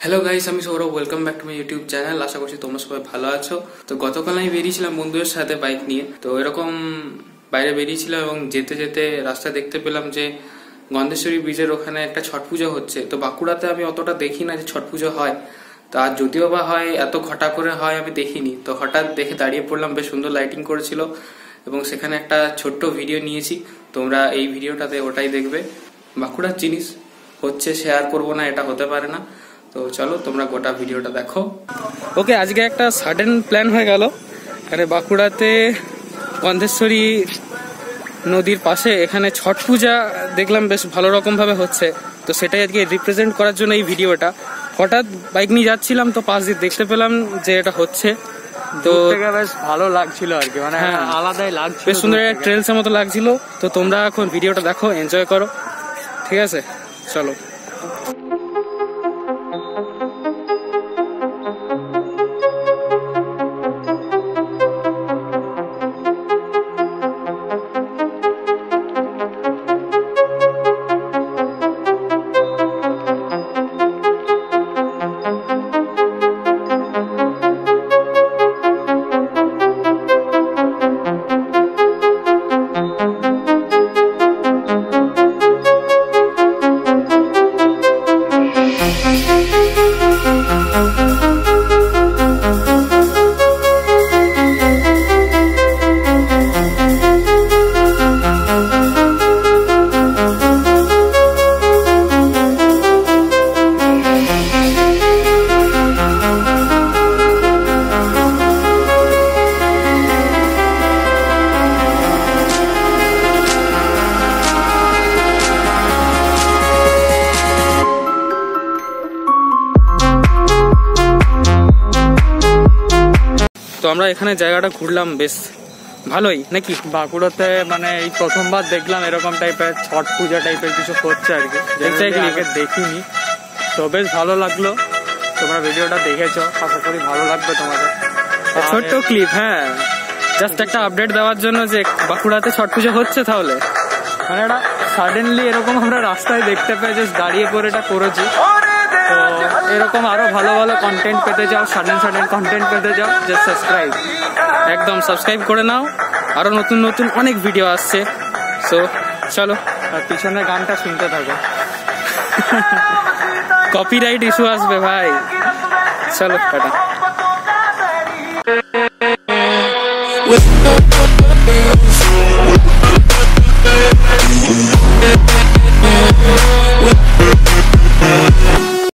Hello guys, আমি Sourav. Welcome back to my YouTube channel. আশা করছি তোমরা সবাই ভালো আছো। তো গতকাল আমি বেরিয়েছিলাম বন্ধুদের সাথে বাইক নিয়ে। তো এরকম বাইরে বেরিয়েছিলাম এবং যেতে যেতে রাস্তায় দেখতে পেলাম যে গন্ধেশ্বরী ব্রিজের ওখানে একটা ছট পুজো হচ্ছে। তো বাঁকুড়াতে আমি অতটা দেখি না যে ছট পুজো হয়, তা যদিও বা হয় এত ঘটা করে হয় আমি দেখিনি। তো হঠাৎ দেখে দাঁড়িয়ে পড়লাম, বেশ সুন্দর লাইটিং করেছিল এবং সেখানে একটা ছোট্ট ভিডিও নিয়েছি। তোমরা এই ভিডিওটাতে ওটাই দেখবে। বাঁকুড়ার জিনিস হচ্ছে, শেয়ার করবো না এটা হতে পারে না। তো চলো তোমরা গোটা ভিডিওটা দেখো। ওকে, আজকে একটা সাডেন প্ল্যান হয়ে গেল। এখানে বাঁকুড়াতে গন্ধেশ্বরী নদীর পাশে এখানে ছট পূজা দেখলাম বেশ ভালো রকম ভাবে হচ্ছে। তো সেটাই আজকে রিপ্রেজেন্ট করার জন্য এই ভিডিওটা। হঠাৎ বাইক নিয়ে যাচ্ছিলাম, তো পাশ দিয়ে দেখতে পেলাম যে এটা হচ্ছে। তো বেশ ভালো লাগছিল আর কি, মানে আলাদাই লাগছিল, বেশ সুন্দর একটা ট্রেলসের মতো লাগছিল। তো তোমরা এখন ভিডিওটা দেখো, এনজয় করো, ঠিক আছে? চলো। তো আমরা এখানে জায়গাটা ঘুরলাম, বেশ ভালোই নাকি? বাঁকুড়াতে মানে এই প্রথমবার দেখলাম এরকম টাইপের ছট পূজা টাইপের কিছু হচ্ছে আর কি, দেখিনি। তো বেশ ভালো লাগলো। তোমরা ভিডিওটা দেখেছো, আশা করি ভালো লাগবে তোমাদের। ছোট্ট ক্লিপ, হ্যাঁ, জাস্ট একটা আপডেট দেওয়ার জন্য যে বাঁকুড়াতে ছট পুজো হচ্ছে। তাহলে মানে এটা সাডেনলি এরকম আমরা রাস্তায় দেখতে পেয়ে জাস্ট দাঁড়িয়ে পরে এটা করেছি। তো এরকম আরো ভালো ভালো কন্টেন্ট পেতে চাও, সাডেন কন্টেন্ট পেতে চাও, জাস্ট একদম সাবস্ক্রাইব করে নাও। আরো নতুন নতুন অনেক ভিডিও আসছে। সো চলো, আর পিছনে গানটা শুনতে থাকো। কপিরাইট ইস্যু আসবে ভাই। চলো টাটা।